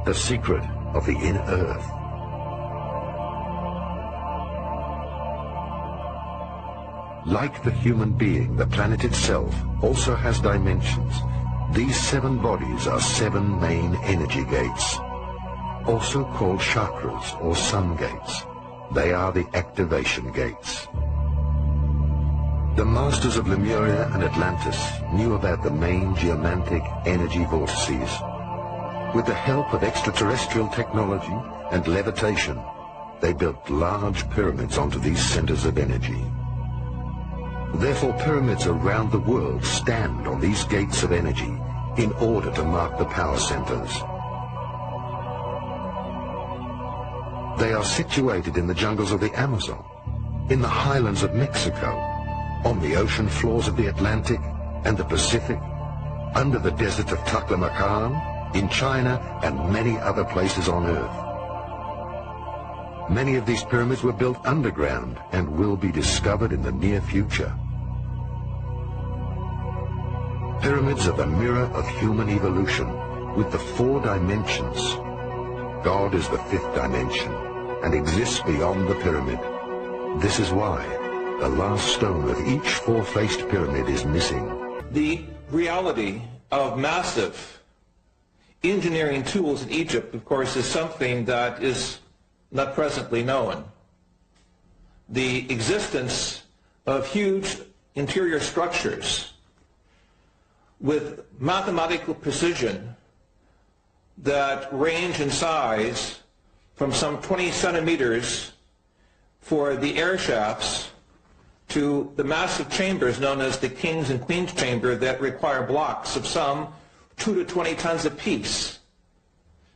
the secret of the inner earth. Like the human being, the planet itself also has dimensions. These 7 bodies are 7 main energy gates, also called chakras or sun gates. They are the activation gates. The masters of Lemuria and Atlantis knew about the main geomantic energy vortices. With the help of extraterrestrial technology and levitation, they built large pyramids onto these centers of energy. Therefore, pyramids around the world stand on these gates of energy in order to mark the power centers. They are situated in the jungles of the Amazon, in the highlands of Mexico, on the ocean floors of the Atlantic and the Pacific, under the desert of Taklamakan, in China, and many other places on Earth. Many of these pyramids were built underground and will be discovered in the near future. Pyramids are the mirror of human evolution, with the 4 dimensions. God is the 5th dimension and exists beyond the pyramid. This is why the last stone of each 4-faced pyramid is missing. The reality of massive engineering tools in Egypt, of course, is something that is not presently known. The existence of huge interior structures with mathematical precision that range in size from some 20 centimeters for the air shafts to the massive chambers known as the King's and Queen's Chamber that require blocks of some 2 to 20 tons apiece,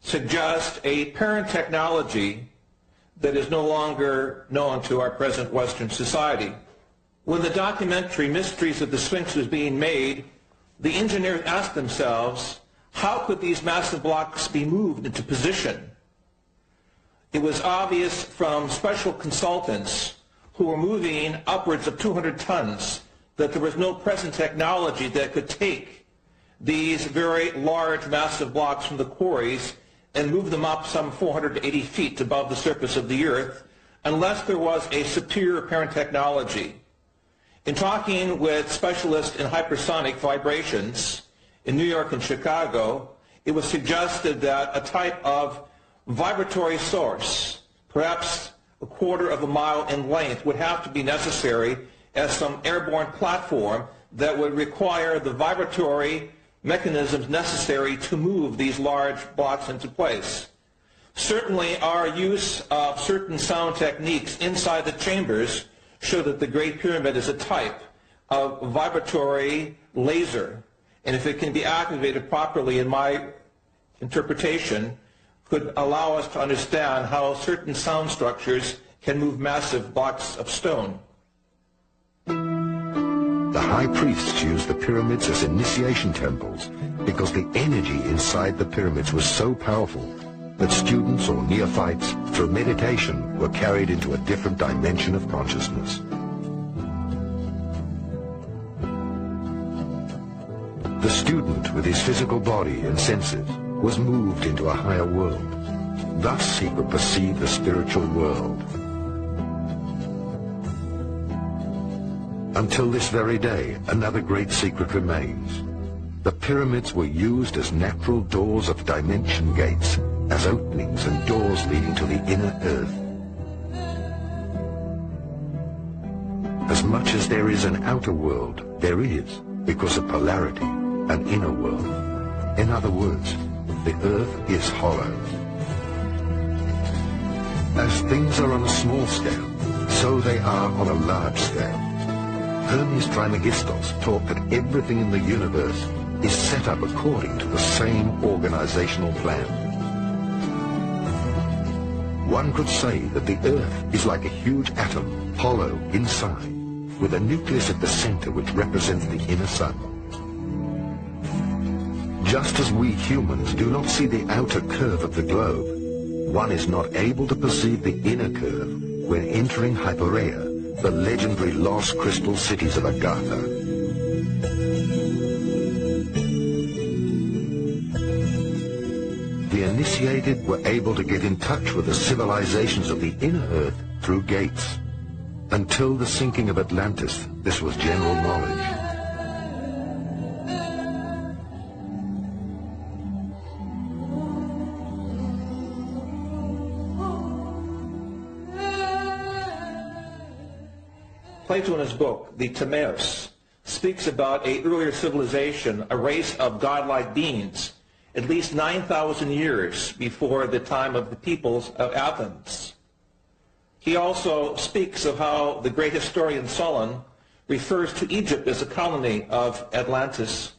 suggest a parent technology that is no longer known to our present Western society. When the documentary Mysteries of the Sphinx was being made, the engineers asked themselves, how could these massive blocks be moved into position? It was obvious from special consultants who were moving upwards of 200 tons that there was no present technology that could take these very large, massive blocks from the quarries and move them up some 480 feet above the surface of the earth unless there was a superior apparent technology. In talking with specialists in hypersonic vibrations in New York and Chicago, it was suggested that a type of vibratory source, perhaps a quarter of a mile in length, would have to be necessary as some airborne platform that would require the vibratory mechanisms necessary to move these large blocks into place. Certainly our use of certain sound techniques inside the chambers show that the Great Pyramid is a type of vibratory laser, and if it can be activated properly, in my interpretation, could allow us to understand how certain sound structures can move massive blocks of stone. The high priests used the pyramids as initiation temples because the energy inside the pyramids was so powerful that students or neophytes, through meditation, were carried into a different dimension of consciousness. The student, with his physical body and senses, was moved into a higher world. Thus he could perceive the spiritual world. Until this very day, another great secret remains. The pyramids were used as natural doors of dimension gates, as openings and doors leading to the inner earth. As much as there is an outer world, there is, because of polarity, an inner world. In other words, the earth is hollow. As things are on a small scale, so they are on a large scale. Hermes Trismegistos taught that everything in the universe is set up according to the same organizational plan. One could say that the Earth is like a huge atom, hollow inside, with a nucleus at the center which represents the inner sun. Just as we humans do not see the outer curve of the globe, one is not able to perceive the inner curve when entering Hypereia, the legendary lost crystal cities of Agartha. The the initiated were able to get in touch with the civilizations of the inner Earth through gates. Until the sinking of Atlantis, this was general knowledge. Plato in his book, the Timaeus, speaks about an earlier civilization, a race of godlike beings, at least 9,000 years before the time of the peoples of Athens. He also speaks of how the great historian Solon refers to Egypt as a colony of Atlantis.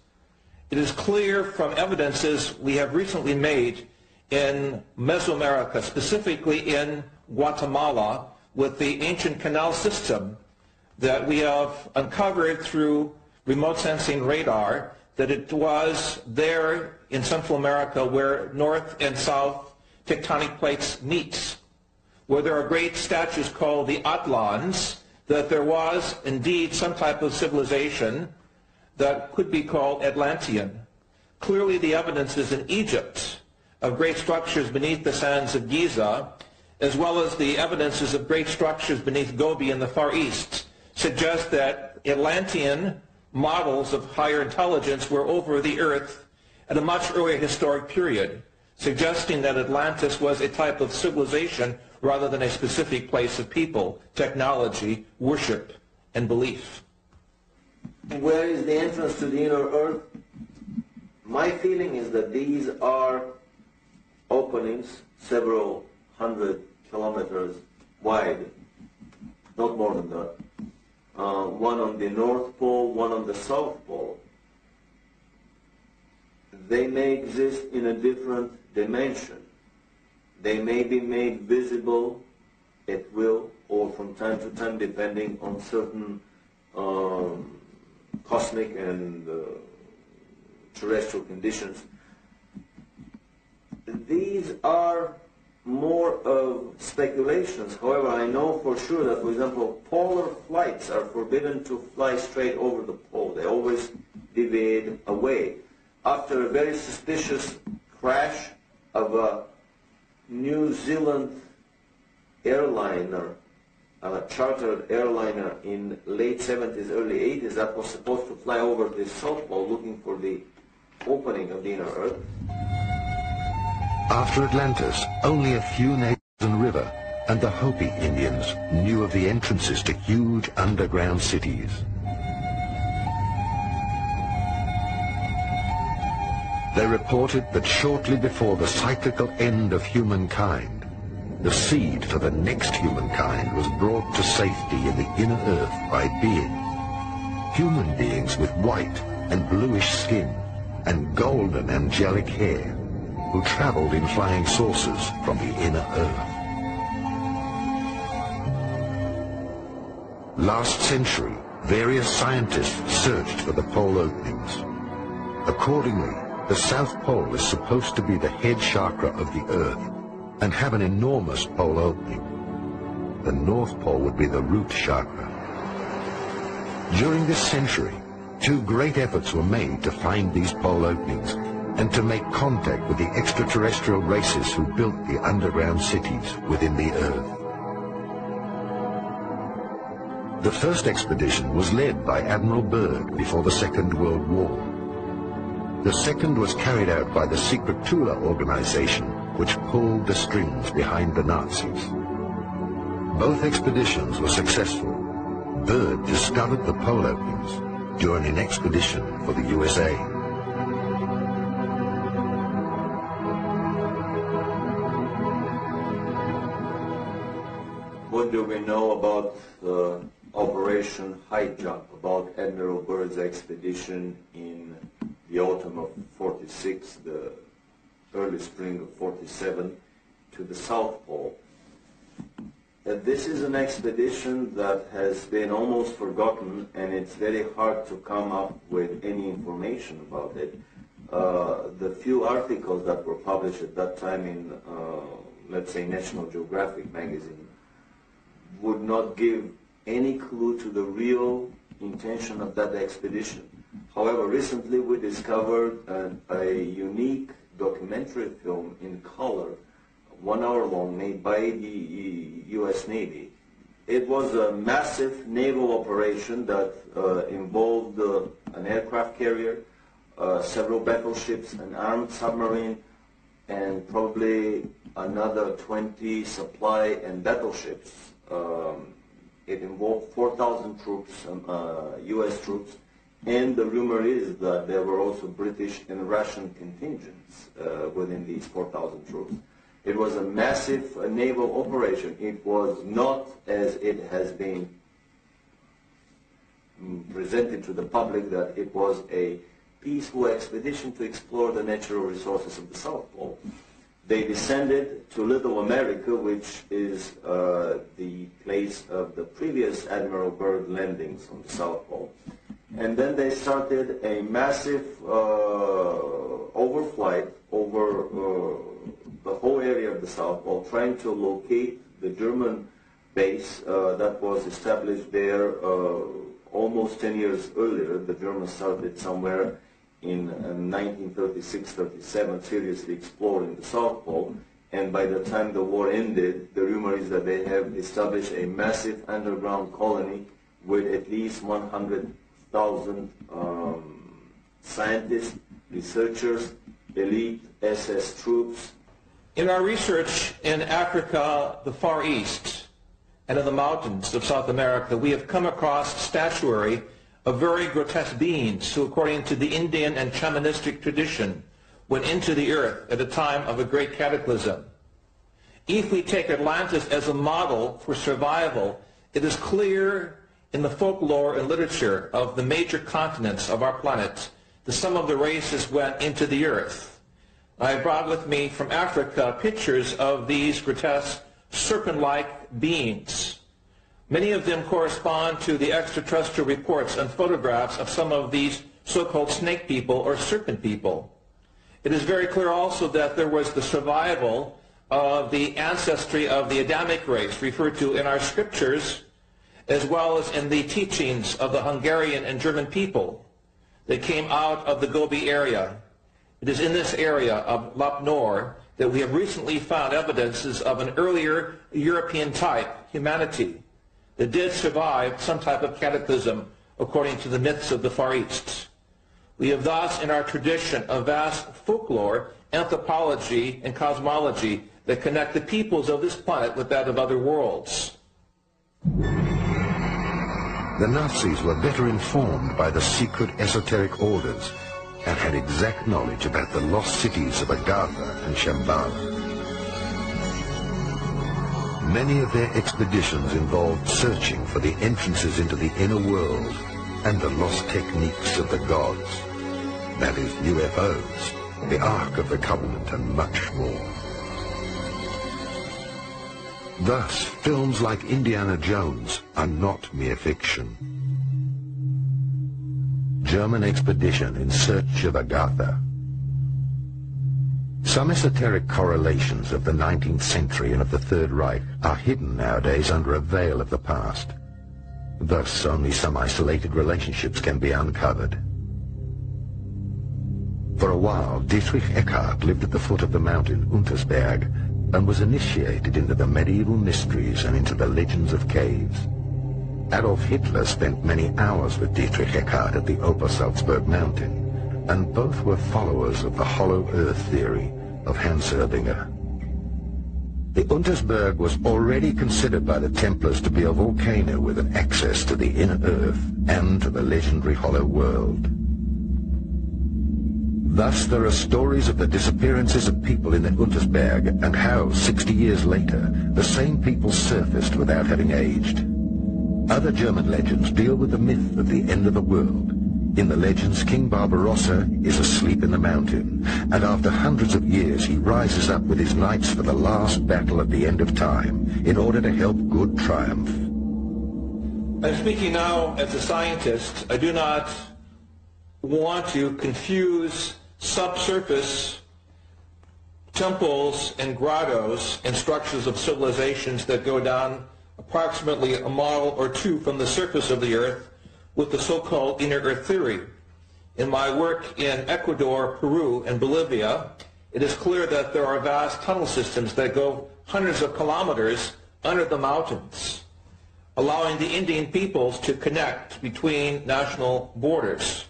It is clear from evidences we have recently made in Mesoamerica, specifically in Guatemala, with the ancient canal system that we have uncovered through remote sensing radar, that it was there in Central America where north and south tectonic plates meet, where there are great statues called the Atlans, that there was indeed some type of civilization that could be called Atlantean. Clearly the evidence is in Egypt of great structures beneath the sands of Giza, as well as the evidences of great structures beneath Gobi in the Far East, suggest that Atlantean models of higher intelligence were over the earth at a much earlier historic period, suggesting that Atlantis was a type of civilization rather than a specific place of people, technology, worship, and belief. Where is the entrance to the inner earth? My feeling is that these are openings several hundred kilometers wide, not more than that. One on the North Pole, one on the South Pole. They may exist in a different dimension. They may be made visible at will or from time to time depending on certain cosmic and terrestrial conditions. These are more of speculations. However, I know for sure that, for example, polar flights are forbidden to fly straight over the pole. They always deviate away. After a very suspicious crash of a New Zealand airliner, a chartered airliner in late 70s, early 80s, that was supposed to fly over the South Pole looking for the opening of the inner Earth. After Atlantis, only a few nations and river and the Hopi Indians knew of the entrances to huge underground cities. They reported that shortly before the cyclical end of humankind, the seed for the next humankind was brought to safety in the inner earth by beings, human beings with white and bluish skin and golden angelic hair, who traveled in flying saucers from the inner earth. Last century, various scientists searched for the pole openings. Accordingly, the South Pole is supposed to be the head chakra of the Earth and have an enormous pole opening. The North Pole would be the root chakra. During this century, two great efforts were made to find these pole openings and to make contact with the extraterrestrial races who built the underground cities within the Earth. The first expedition was led by Admiral Byrd before the Second World War. The second was carried out by the secret Tula organization, which pulled the strings behind the Nazis. Both expeditions were successful. Byrd discovered the pole openings during an expedition for the USA. What do we know about Operation High Jump, about Admiral Byrd's expedition in the autumn of 46, the early spring of 47, to the South Pole? This is an expedition that has been almost forgotten, and it's very hard to come up with any information about it. The few articles that were published at that time in, let's say, National Geographic magazine would not give any clue to the real intention of that expedition. However, recently we discovered a unique documentary film in color, 1 hour long, made by the U.S. Navy. It was a massive naval operation that involved an aircraft carrier, several battleships, an armed submarine, and probably another 20 supply and battleships. It involved 4,000 troops, U.S. troops, and the rumor is that there were also British and Russian contingents within these 4,000 troops. It was a massive naval operation. It was not, as it has been presented to the public, that it was a peaceful expedition to explore the natural resources of the South Pole. They descended to Little America, which is the place of the previous Admiral Byrd landings on the South Pole. And then they started a massive overflight over the whole area of the South Pole, trying to locate the German base that was established there almost 10 years earlier. The Germans started somewhere in 1936-37 seriously exploring the South Pole, and by the time the war ended, the rumor is that they have established a massive underground colony with at least 100,000 scientists, researchers, elite SS troops. In our research in Africa, the Far East, and in the mountains of South America, we have come across statuary of very grotesque beings who, according to the Indian and shamanistic tradition, went into the earth at a time of a great cataclysm. If we take Atlantis as a model for survival, it is clear in the folklore and literature of the major continents of our planet that some of the races went into the earth. I brought with me from Africa pictures of these grotesque serpent-like beings. Many of them correspond to the extraterrestrial reports and photographs of some of these so-called snake people or serpent people. It is very clear also that there was the survival of the ancestry of the Adamic race, referred to in our scriptures, as well as in the teachings of the Hungarian and German people that came out of the Gobi area. It is in this area of Lap Nor that we have recently found evidences of an earlier European type humanity that did survive some type of cataclysm according to the myths of the Far East. We have thus in our tradition a vast folklore, anthropology, and cosmology that connect the peoples of this planet with that of other worlds. The Nazis were better informed by the secret esoteric orders and had exact knowledge about the lost cities of Agartha and Shambhala. Many of their expeditions involved searching for the entrances into the inner world and the lost techniques of the gods, that is, UFOs, the Ark of the Covenant, and much more. Thus, films like Indiana Jones are not mere fiction. German expedition in search of Agartha. Some esoteric correlations of the 19th century and of the Third Reich are hidden nowadays under a veil of the past. Thus, only some isolated relationships can be uncovered. For a while, Dietrich Eckart lived at the foot of the mountain Untersberg and was initiated into the medieval mysteries and into the legends of caves. Adolf Hitler spent many hours with Dietrich Eckart at the Obersalzberg mountain, and both were followers of the hollow earth theory of Hans Erdinger. The Untersberg was already considered by the Templars to be a volcano with an access to the inner earth and to the legendary hollow world. Thus there are stories of the disappearances of people in the Untersberg and how, 60 years later, the same people surfaced without having aged. Other German legends deal with the myth of the end of the world. In the legends, King Barbarossa is asleep in the mountain, and after hundreds of years he rises up with his knights for the last battle at the end of time, in order to help good triumph. I'm speaking now as a scientist. I do not want to confuse subsurface temples and grottos and structures of civilizations that go down approximately a mile or two from the surface of the earth with the so-called inner earth theory. In my work in Ecuador, Peru, and Bolivia, it is clear that there are vast tunnel systems that go hundreds of kilometers under the mountains, allowing the Indian peoples to connect between national borders.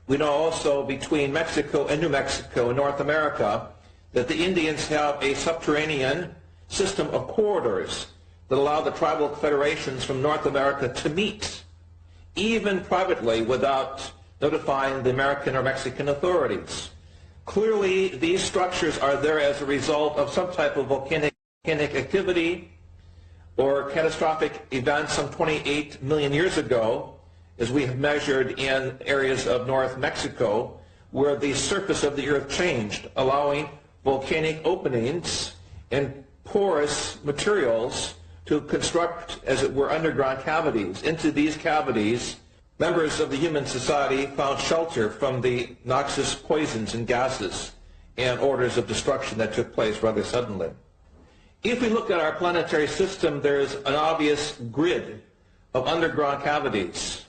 We know also between Mexico and New Mexico in North America that the Indians have a subterranean system of corridors that allow the tribal federations from North America to meet, even privately, without notifying the American or Mexican authorities. Clearly, these structures are there as a result of some type of volcanic activity or catastrophic events some 28 million years ago, as we have measured in areas of North Mexico, where the surface of the earth changed, allowing volcanic openings and porous materials to construct, as it were, underground cavities. Into these cavities, members of the human society found shelter from the noxious poisons and gases and orders of destruction that took place rather suddenly. If we look at our planetary system, there is an obvious grid of underground cavities,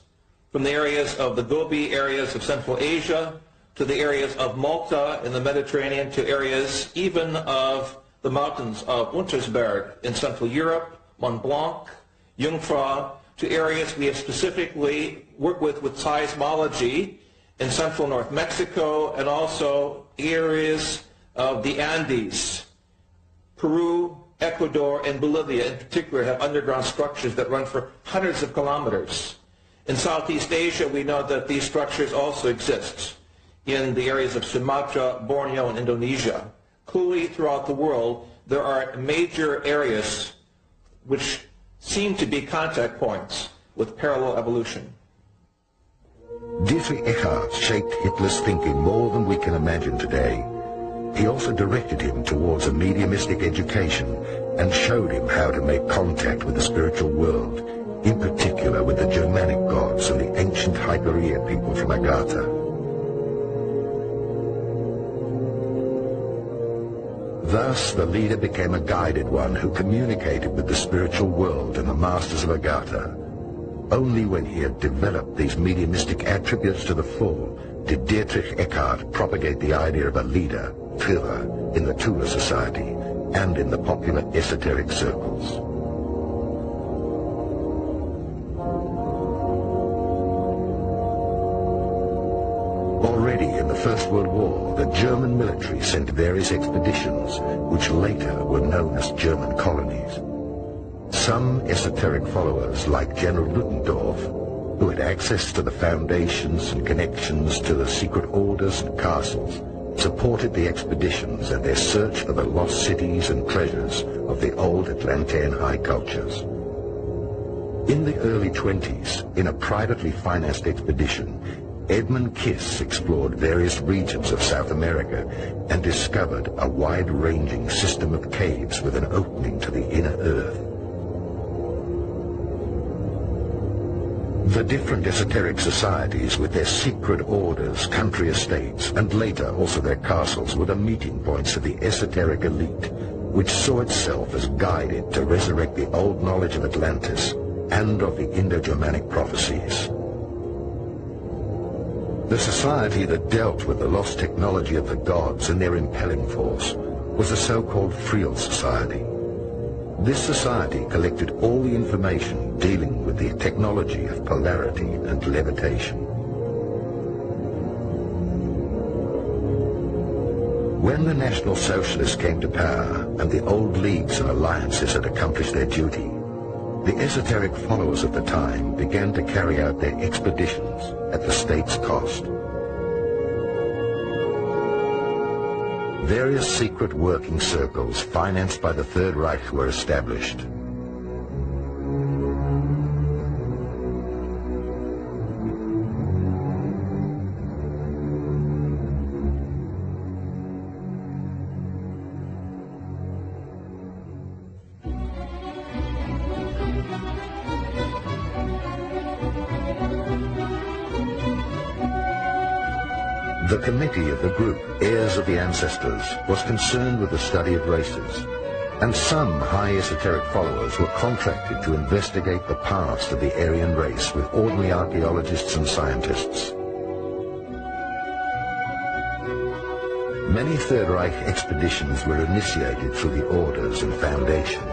from the areas of the Gobi areas of Central Asia to the areas of Malta in the Mediterranean to areas even of the mountains of Untersberg in Central Europe, Mont Blanc, Jungfrau, to areas we have specifically worked with seismology in central North Mexico, and also areas of the Andes. Peru, Ecuador, and Bolivia in particular have underground structures that run for hundreds of kilometers. In Southeast Asia, we know that these structures also exist in the areas of Sumatra, Borneo, and Indonesia. Clearly, throughout the world, there are major areas which seem to be contact points with parallel evolution. Dietrich Eckart shaped Hitler's thinking more than we can imagine today. He also directed him towards a mediumistic education and showed him how to make contact with the spiritual world, in particular with the Germanic gods and the ancient Hyperborean people from Agartha. Thus, the leader became a guided one who communicated with the spiritual world and the masters of Agartha. Only when he had developed these mediumistic attributes to the full did Dietrich Eckart propagate the idea of a leader, Führer, in the Tula Society and in the popular esoteric circles. Already in the First World War, the German military sent various expeditions, which later were known as German colonies. Some esoteric followers, like General Ludendorff, who had access to the foundations and connections to the secret orders and castles, supported the expeditions and their search for the lost cities and treasures of the old Atlantean high cultures. In the early 20s, in a privately financed expedition, Edmund Kiss explored various regions of South America and discovered a wide-ranging system of caves with an opening to the inner earth. The different esoteric societies with their secret orders, country estates, and later also their castles were the meeting points of the esoteric elite, which saw itself as guided to resurrect the old knowledge of Atlantis and of the Indo-Germanic prophecies. The society that dealt with the lost technology of the gods and their impelling force was the so-called Friel Society. This society collected all the information dealing with the technology of polarity and levitation. When the National Socialists came to power and the old leagues and alliances had accomplished their duty, the esoteric followers of the time began to carry out their expeditions at the state's cost. Various secret working circles financed by the Third Reich were established. The committee of the group, Heirs of the Ancestors, was concerned with the study of races, and some high esoteric followers were contracted to investigate the past of the Aryan race with ordinary archaeologists and scientists. Many Third Reich expeditions were initiated through the orders and foundations.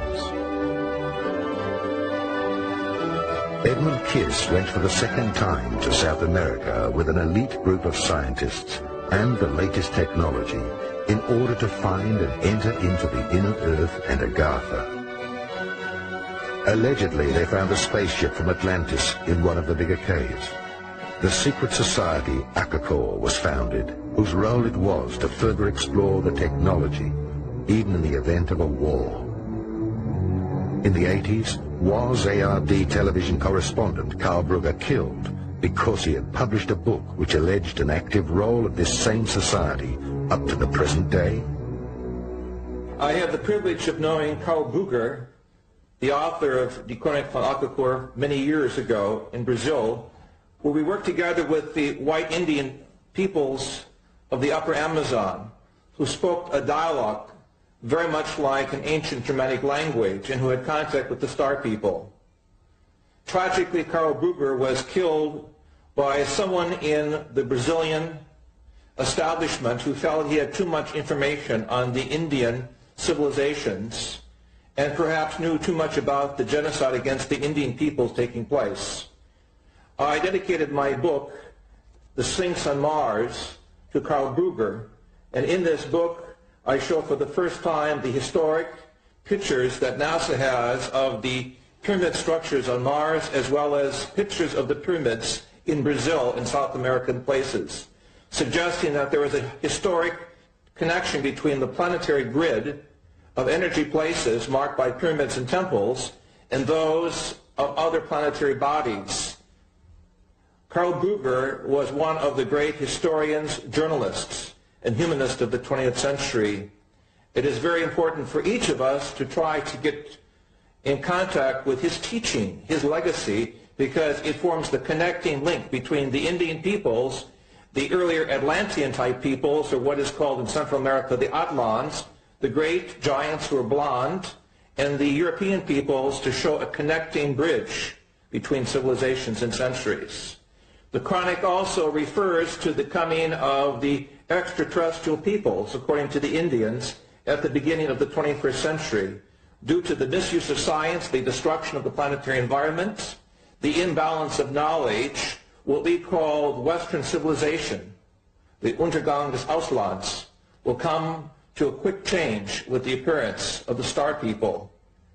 Edmund Kiss went for the second time to South America with an elite group of scientists and the latest technology in order to find and enter into the inner Earth and Agartha. Allegedly, they found a spaceship from Atlantis in one of the bigger caves. The secret society Akakor was founded, whose role it was to further explore the technology, even in the event of a war. In the 80s, was ARD television correspondent Karl Brugger killed because he had published a book which alleged an active role of this same society up to the present day? I have the privilege of knowing Karl Brugger, the author of Die Chronik von Akakor, many years ago in Brazil, where we worked together with the white Indian peoples of the upper Amazon, who spoke a dialogue very much like an ancient Germanic language and who had contact with the Star people. Tragically, Karl Brugger was killed by someone in the Brazilian establishment who felt he had too much information on the Indian civilizations and perhaps knew too much about the genocide against the Indian peoples taking place. I dedicated my book, The Sphinx on Mars, to Karl Brugger, and in this book I show for the first time the historic pictures that NASA has of the pyramid structures on Mars, as well as pictures of the pyramids in Brazil and South American places, suggesting that there was a historic connection between the planetary grid of energy places marked by pyramids and temples and those of other planetary bodies. Karl Brugger was one of the great historians, journalists, and humanists of the 20th century. It is very important for each of us to try to get in contact with his teaching, his legacy, because it forms the connecting link between the Indian peoples, the earlier Atlantean-type peoples, or what is called in Central America the Atlans, the great giants who are blonde, and the European peoples, to show a connecting bridge between civilizations and centuries. The Chronic also refers to the coming of the extraterrestrial peoples, according to the Indians, at the beginning of the 21st century, due to the misuse of science, the destruction of the planetary environment, the imbalance of knowledge, what we call Western civilization, the Untergang des Auslands, will come to a quick change with the appearance of the Star people.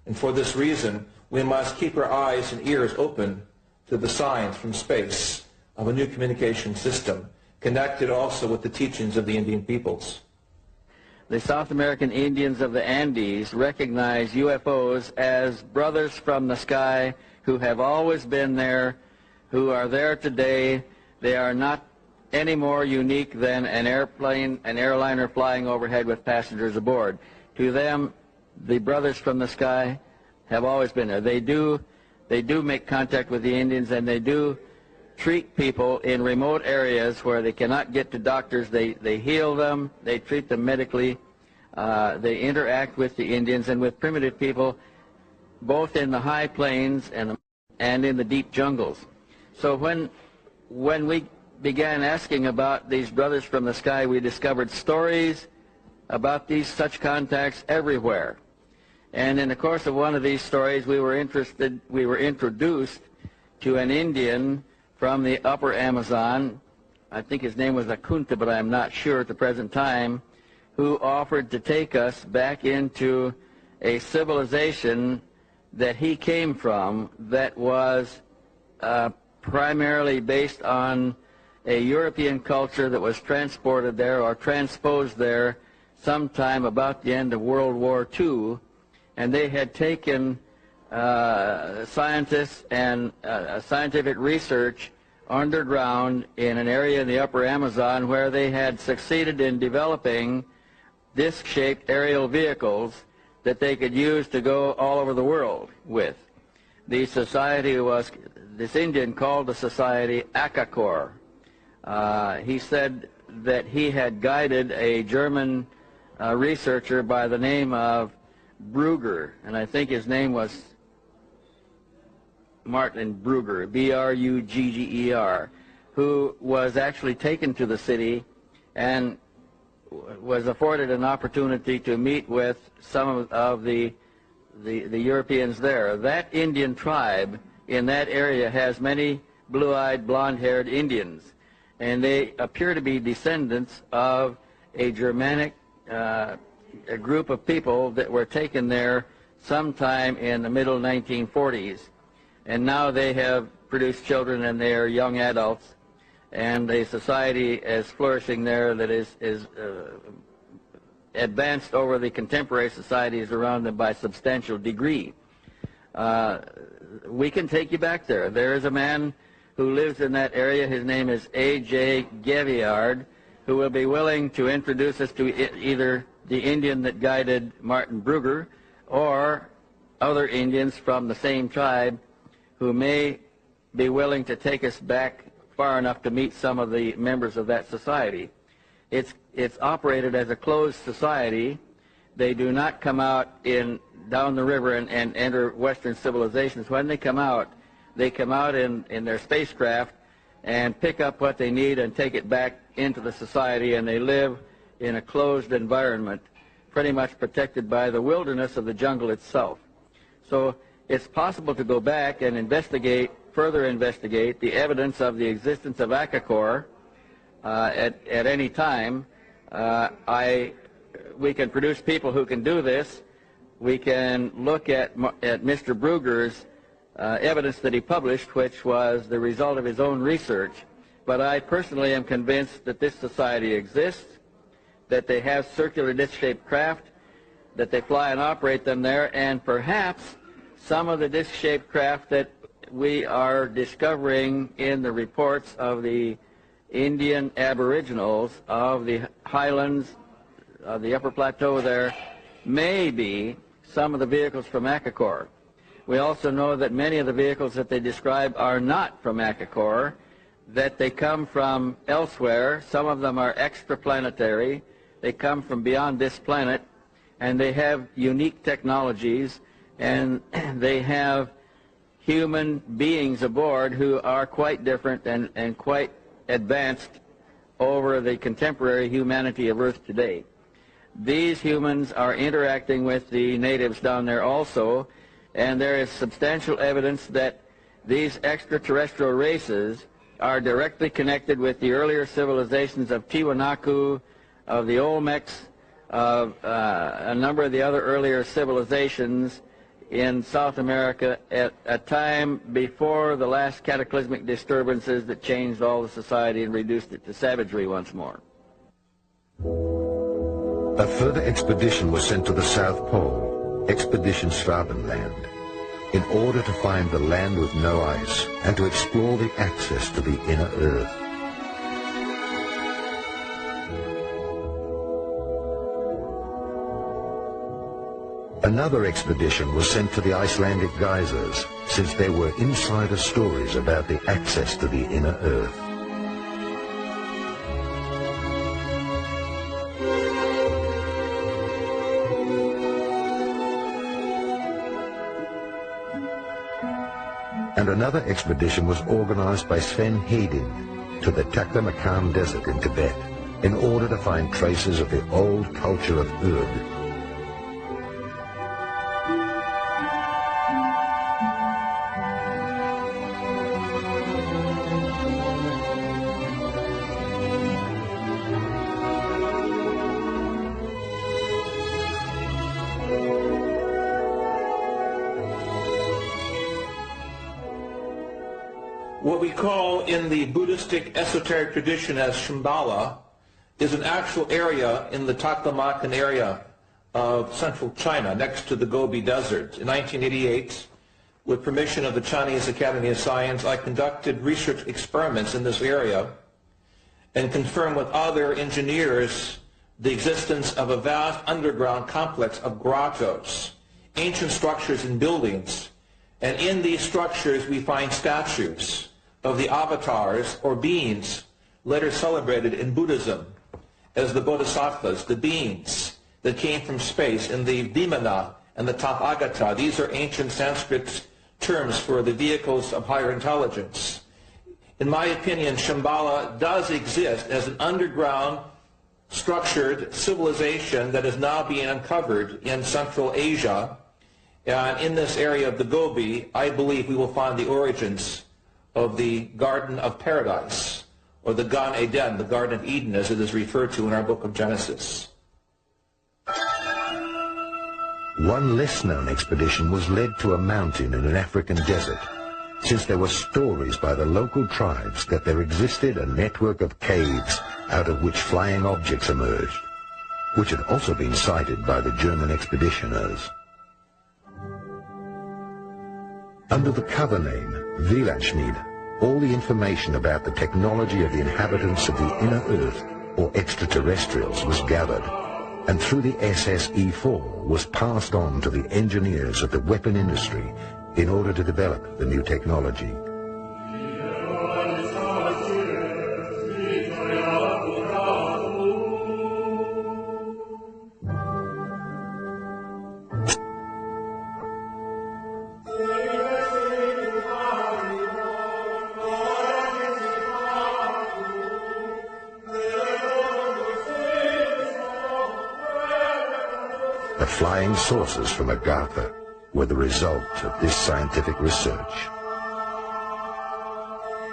And for this reason, we must keep our eyes and ears open to the signs from space of a new communication system, connected also with the teachings of the Indian peoples. The South American Indians of the Andes recognize UFOs as brothers from the sky who have always been there, who are there today. They are not any more unique than an airplane, an airliner flying overhead with passengers aboard. To them, the brothers from the sky have always been there. They do make contact with the Indians, and they do treat people in remote areas where they cannot get to doctors. They heal them, they treat them medically, they interact with the Indians and with primitive people, both in the high plains and in the deep jungles. So when we began asking about these brothers from the sky, we discovered stories about such contacts everywhere. And in the course of one of these stories, we were introduced to an Indian from the upper Amazon. I think his name was Akunta, but I'm not sure at the present time, who offered to take us back into a civilization that he came from that was primarily based on a European culture that was transported there or transposed there sometime about the end of World War II, and they had taken scientists and scientific research underground in an area in the upper Amazon where they had succeeded in developing disc-shaped aerial vehicles that they could use to go all over the world with. The society was, this Indian called the society Akakor. He said that he had guided a German researcher by the name of Brugger, and I think his name was Martin Brugger, B-R-U-G-G-E-R, who was actually taken to the city and was afforded an opportunity to meet with some of the Europeans there. That Indian tribe in that area has many blue-eyed, blonde-haired Indians, and they appear to be descendants of a Germanic a group of people that were taken there sometime in the middle 1940s, and now they have produced children and they are young adults, and a society is flourishing there that is advanced over the contemporary societies around them by a substantial degree. We can take you back there. There is a man who lives in that area. His name is A.J. Gaviard, who will be willing to introduce us to either the Indian that guided Martin Brugger or other Indians from the same tribe who may be willing to take us back far enough to meet some of the members of that society. It's operated as a closed society. They do not come out down the river and enter Western civilizations. When they come out in their spacecraft and pick up what they need and take it back into the society, and they live in a closed environment, pretty much protected by the wilderness of the jungle itself. So it's possible to go back and further investigate the evidence of the existence of Akakor at any time. We can produce people who can do this. We can look at Mr. Brugger's evidence that he published, which was the result of his own research. But I personally am convinced that this society exists, that they have circular disc-shaped craft, that they fly and operate them there, and perhaps some of the disc-shaped craft that we are discovering in the reports of the Indian aboriginals of the highlands, of the upper plateau there, may be some of the vehicles from Akakor. We also know that many of the vehicles that they describe are not from Akakor, that they come from elsewhere. Some of them are extraplanetary. They come from beyond this planet, and they have unique technologies, and they have human beings aboard who are quite different and quite advanced over the contemporary humanity of Earth today. These humans are interacting with the natives down there also, and there is substantial evidence that these extraterrestrial races are directly connected with the earlier civilizations of Tiwanaku, of the Olmecs, of a number of the other earlier civilizations in South America at a time before the last cataclysmic disturbances that changed all the society and reduced it to savagery once more. A further expedition was sent to the South Pole, Expedition Schwabenland, in order to find the land with no ice and to explore the access to the inner Earth. Another expedition was sent to the Icelandic geysers, since there were insider stories about the access to the inner Earth. And another expedition was organized by Sven Hedin to the Taklamakan Desert in Tibet in order to find traces of the old culture of Urd. What we call in the Buddhistic esoteric tradition as Shambhala is an actual area in the Taklamakan area of central China next to the Gobi Desert. In 1988, with permission of the Chinese Academy of Science, I conducted research experiments in this area and confirmed with other engineers the existence of a vast underground complex of grottos, ancient structures and buildings, and in these structures we find statues of the avatars or beings later celebrated in Buddhism as the bodhisattvas, the beings that came from space, in the Vimana and the Tathagata. These are ancient Sanskrit terms for the vehicles of higher intelligence. In my opinion, Shambhala does exist as an underground structured civilization that is now being uncovered in Central Asia. And in this area of the Gobi, I believe we will find the origins of the Garden of Paradise, or the Gan Eden, the Garden of Eden, as it is referred to in our book of Genesis. One less-known expedition was led to a mountain in an African desert, since there were stories by the local tribes that there existed a network of caves out of which flying objects emerged, which had also been cited by the German expeditioners. Under the cover name Villachschmied, all the information about the technology of the inhabitants of the inner Earth, or extraterrestrials, was gathered, and through the SSE-4 was passed on to the engineers of the weapon industry in order to develop the new technology. The flying saucers from Agartha were the result of this scientific research.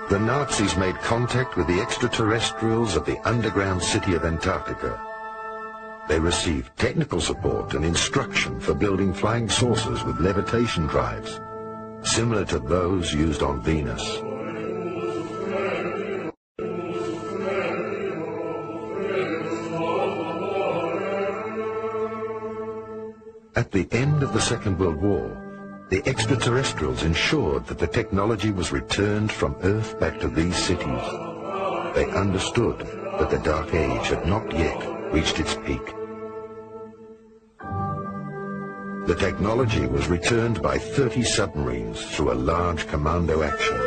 The Nazis made contact with the extraterrestrials of the underground city of Antarctica. They received technical support and instruction for building flying saucers with levitation drives, similar to those used on Venus. At the end of the Second World War, the extraterrestrials ensured that the technology was returned from Earth back to these cities. They understood that the Dark Age had not yet reached its peak. The technology was returned by 30 submarines through a large commando action.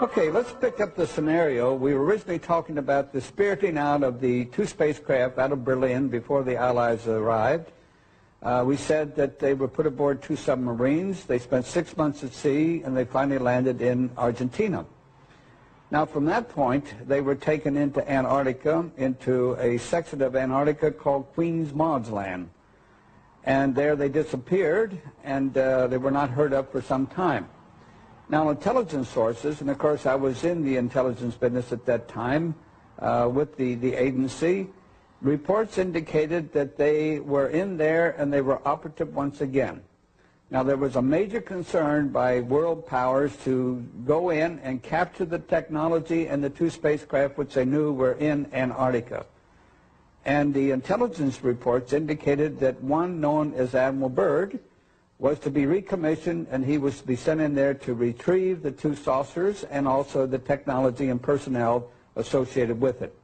Okay, let's pick up the scenario. We were originally talking about the spiriting out of the two spacecraft out of Berlin before the Allies arrived. We said that they were put aboard two submarines. They spent 6 months at sea, and they finally landed in Argentina. Now, from that point, they were taken into Antarctica, into a section of Antarctica called Queen's Maud's Land. And there they disappeared, and they were not heard of for some time. Now, intelligence sources, and of course I was in the intelligence business at that time with the agency, reports indicated that they were in there and they were operative once again. Now, there was a major concern by world powers to go in and capture the technology and the two spacecraft which they knew were in Antarctica. And the intelligence reports indicated that one known as Admiral Byrd was to be recommissioned, and he was to be sent in there to retrieve the two saucers and also the technology and personnel associated with it.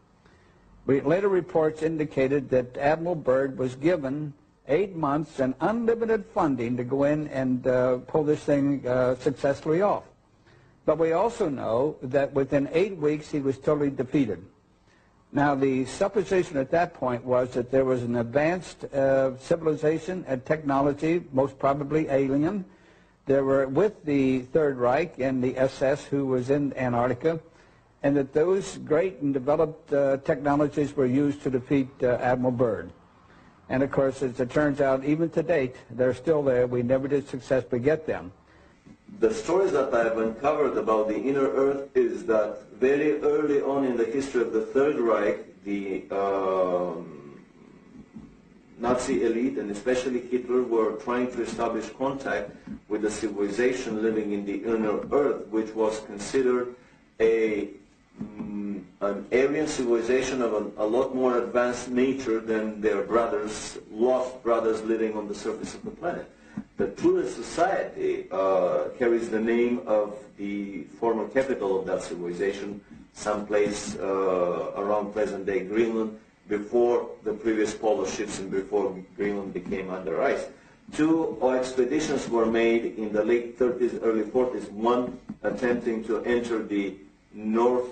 Later reports indicated that Admiral Byrd was given 8 months and unlimited funding to go in and pull this thing successfully off. But we also know that within 8 weeks he was totally defeated. Now, the supposition at that point was that there was an advanced civilization and technology, most probably alien. There were with the Third Reich and the SS who was in Antarctica, and that those great and developed technologies were used to defeat Admiral Byrd. And of course, as it turns out, even to date, they're still there. We never did successfully get them. The stories that I have uncovered about the inner Earth is that very early on in the history of the Third Reich, the Nazi elite, and especially Hitler, were trying to establish contact with the civilization living in the inner Earth, which was considered an Aryan civilization of a lot more advanced nature than their brothers, lost brothers living on the surface of the planet. The Truist Society carries the name of the former capital of that civilization, someplace around present-day Greenland, before the previous polar shifts and before Greenland became under ice. Two expeditions were made in the late 30s, early 40s, one attempting to enter the North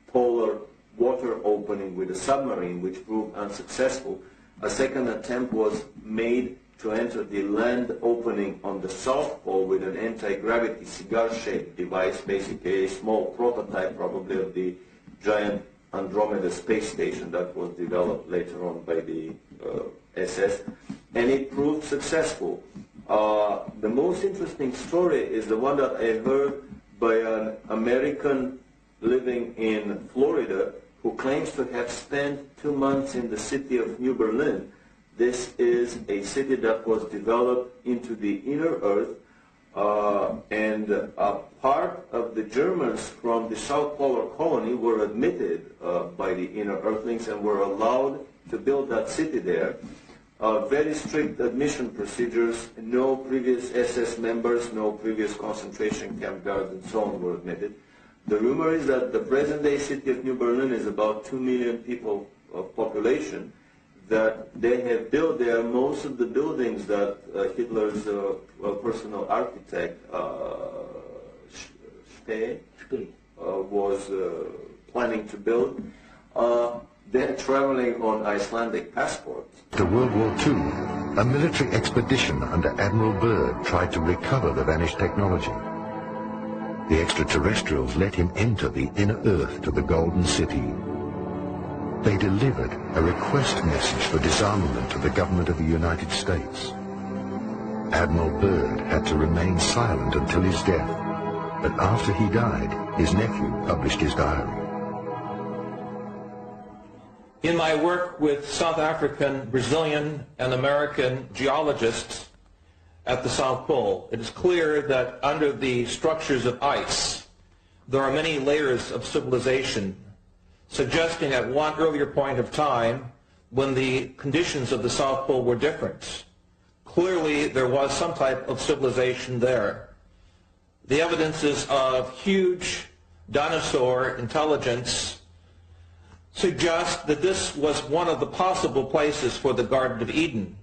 Polar water opening with a submarine, which proved unsuccessful. A second attempt was made to enter the land opening on the South Pole with an anti-gravity cigar-shaped device, basically a small prototype probably of the giant Andromeda space station that was developed later on by the SS, and it proved successful. The most interesting story is the one that I heard by an American living in Florida who claims to have spent 2 months in the city of New Berlin. This is a city that was developed into the inner earth, and a part of the Germans from the South Polar colony were admitted by the inner earthlings and were allowed to build that city there. Very strict admission procedures, no previous SS members, no previous concentration camp guards and so on were admitted. The rumor is that the present-day city of New Berlin is about 2 million people of population, that they have built there most of the buildings that Hitler's personal architect, Speer, was planning to build. They're traveling on Icelandic passports. After World War II, a military expedition under Admiral Byrd tried to recover the vanished technology. The extraterrestrials let him enter the inner Earth to the Golden City. They delivered a request message for disarmament to the government of the United States. Admiral Byrd had to remain silent until his death, but after he died, his nephew published his diary. In my work with South African, Brazilian, and American geologists at the South Pole, it is clear that under the structures of ice, there are many layers of civilization, suggesting at one earlier point of time when the conditions of the South Pole were different. Clearly, there was some type of civilization there. The evidences of huge dinosaur intelligence suggest that this was one of the possible places for the Garden of Eden.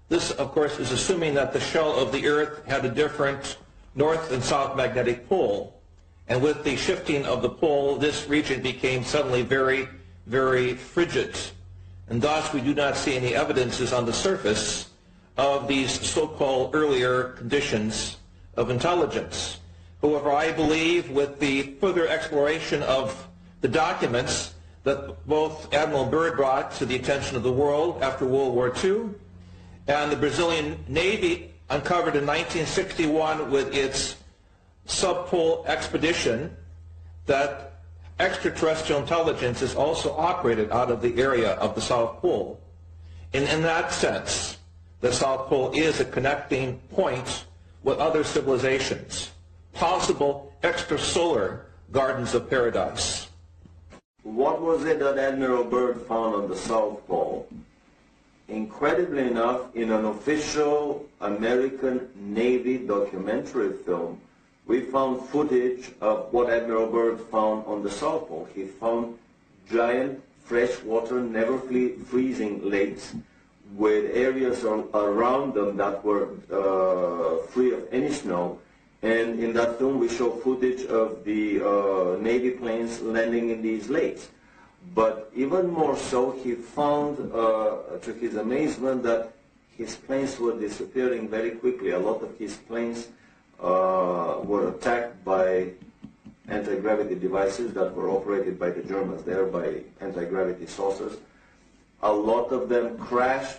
This, of course, is assuming that the shell of the Earth had a different north and south magnetic pole. And with the shifting of the pole, this region became suddenly very, very frigid. And thus we do not see any evidences on the surface of these so-called earlier conditions of intelligence. However, I believe with the further exploration of the documents that both Admiral Byrd brought to the attention of the world after World War II, and the Brazilian Navy uncovered in 1961 with its subpole expedition, that extraterrestrial intelligence is also operated out of the area of the South Pole. And in that sense, the South Pole is a connecting point with other civilizations, possible extrasolar gardens of paradise. What was it that Admiral Byrd found on the South Pole? Incredibly enough, in an official American Navy documentary film, we found footage of what Admiral Byrd found on the South Pole. He found giant freshwater, never freezing lakes with areas around them that were free of any snow. And in that film we show footage of the Navy planes landing in these lakes. But even more so, he found, to his amazement, that his planes were disappearing very quickly. A lot of his planes were attacked by anti-gravity devices that were operated by the Germans there, by anti-gravity saucers. A lot of them crashed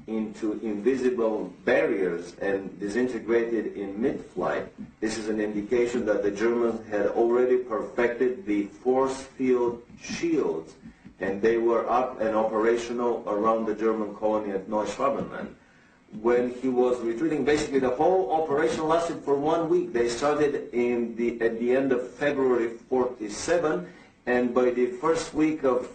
into invisible barriers and disintegrated in mid-flight. This is an indication that the Germans had already perfected the force field shields, and they were up and operational around the German colony at Neuschwabenland. When he was retreating, basically the whole operation lasted for 1 week. They started at the end of February 47, and by the first week of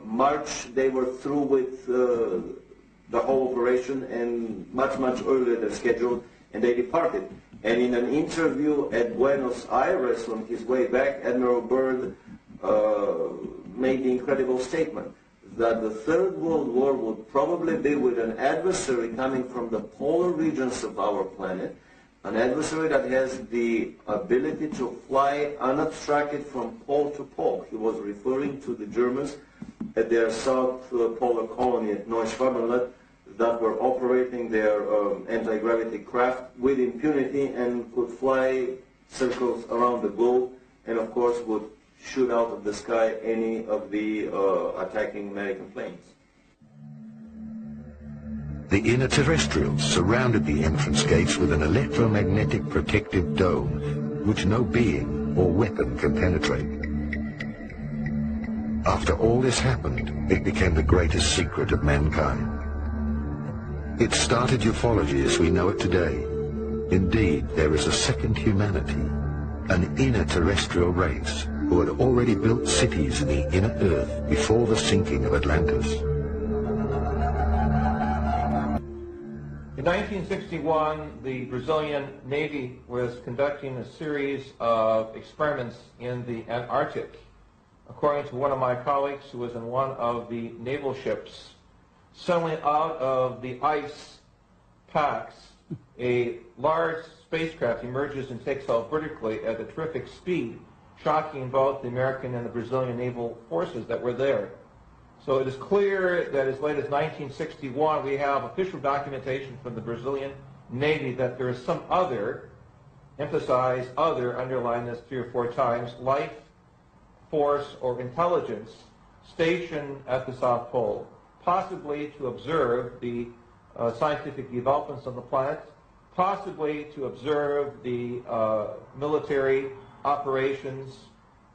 March they were through with the whole operation, and much earlier than scheduled, and they departed. And in an interview at Buenos Aires on his way back, Admiral Byrd made the incredible statement that the Third World War would probably be with an adversary coming from the polar regions of our planet, an adversary that has the ability to fly unobstructed from pole to pole. He was referring to the Germans at their South Polar colony at Neuschwabenland, that were operating their anti-gravity craft with impunity and could fly circles around the globe, and of course would shoot out of the sky any of the attacking American planes. The inner terrestrials surrounded the entrance gates with an electromagnetic protective dome, which no being or weapon can penetrate. After all this happened, it became the greatest secret of mankind. It started ufology as we know it today. Indeed, there is a second humanity, an inner terrestrial race who had already built cities in the inner earth before the sinking of Atlantis. In 1961, the Brazilian Navy was conducting a series of experiments in the Antarctic. According to one of my colleagues who was in one of the naval ships, suddenly out of the ice packs, a large spacecraft emerges and takes off vertically at a terrific speed, shocking both the American and the Brazilian naval forces that were there. So it is clear that as late as 1961, we have official documentation from the Brazilian Navy that there is some other, emphasize other, underline this 3 or 4 times, life force or intelligence stationed at the South Pole, possibly to observe the scientific developments on the planet, possibly to observe the military operations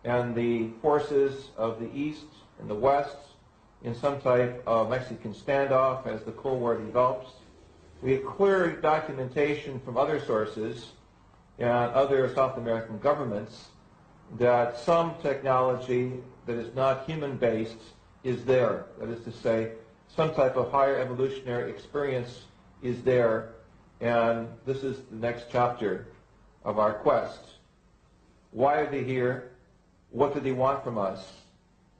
and the forces of the East and the West in some type of Mexican standoff as the Cold War develops. We have clear documentation from other sources and other South American governments that some technology that is not human-based is there. That is to say, some type of higher evolutionary experience is there, and this is the next chapter of our quest. Why are they here? What do they want from us?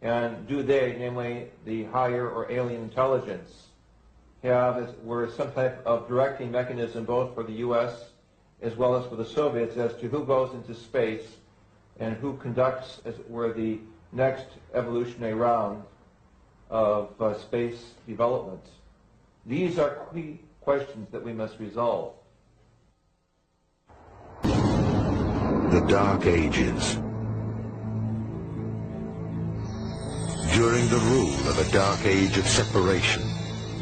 And do they, namely the higher or alien intelligence, have as it were some type of directing mechanism both for the U.S. as well as for the Soviets as to who goes into space and who conducts, as it were, the next evolutionary round of space development? These are key questions that we must resolve. The Dark Ages. During the rule of a dark age of separation,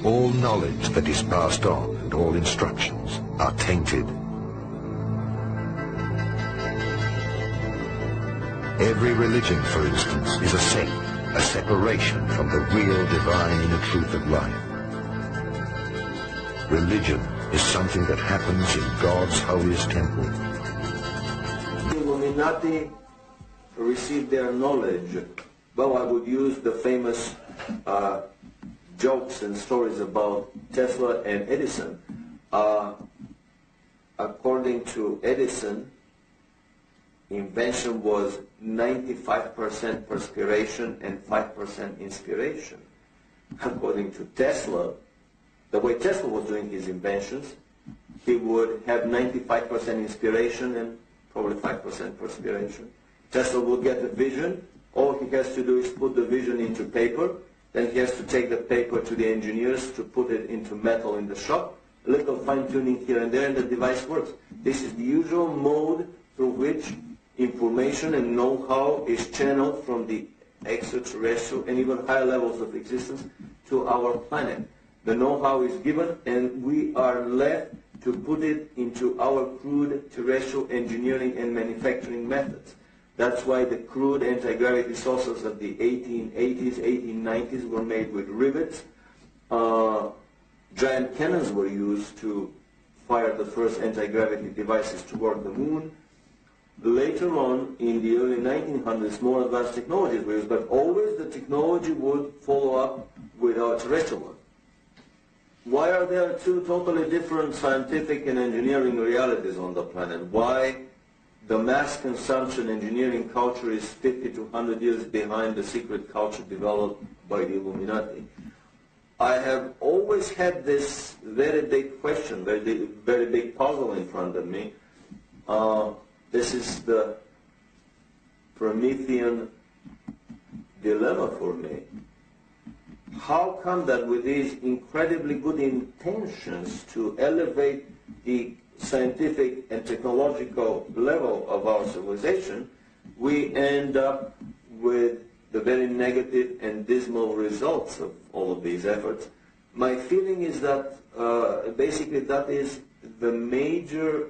all knowledge that is passed on and all instructions are tainted. Every religion, for instance, is a sect, a separation from the real divine inner truth of life. Religion is something that happens in God's holiest temple. The Illuminati received their knowledge. Well, I would use the famous jokes and stories about Tesla and Edison. According to Edison, invention was 95% perspiration and 5% inspiration. According to Tesla, the way Tesla was doing his inventions, he would have 95% inspiration and probably 5% perspiration. Tesla would get a vision. All he has to do is put the vision into paper. Then he has to take the paper to the engineers to put it into metal in the shop. A little fine-tuning here and there, and the device works. This is the usual mode through which information and know-how is channeled from the extraterrestrial and even higher levels of existence to our planet. The know-how is given, and we are left to put it into our crude terrestrial engineering and manufacturing methods. That's why the crude anti-gravity saucers of the 1880s, 1890s were made with rivets. Giant cannons were used to fire the first anti-gravity devices toward the moon. Later on, in the early 1900s, more advanced technologies were used, but always the technology would follow up with our terrestrial one. Why are there two totally different scientific and engineering realities on the planet? Why the mass consumption engineering culture is 50 to 100 years behind the secret culture developed by the Illuminati? I have always had this very big question, very big puzzle in front of me. This is the Promethean dilemma for me. how come that with these incredibly good intentions to elevate the scientific and technological level of our civilization, we end up with the very negative and dismal results of all of these efforts? My feeling is that basically that is the major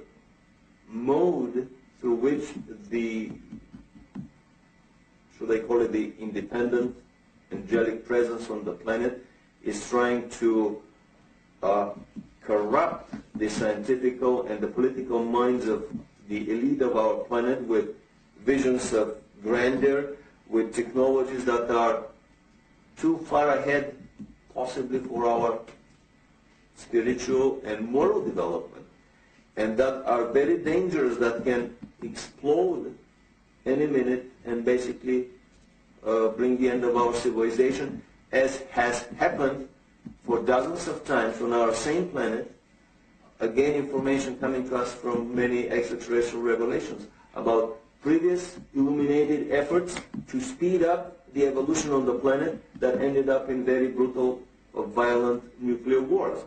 mode through which the, should I call it, the independent angelic presence on the planet is trying to corrupt the scientific and the political minds of the elite of our planet with visions of grandeur, with technologies that are too far ahead possibly for our spiritual and moral development, and that are very dangerous, that can explode any minute and basically bring the end of our civilization, as has happened for dozens of times on our same planet. Again, information coming to us from many extraterrestrial revelations about previous illuminated efforts to speed up the evolution on the planet that ended up in very brutal or violent nuclear wars.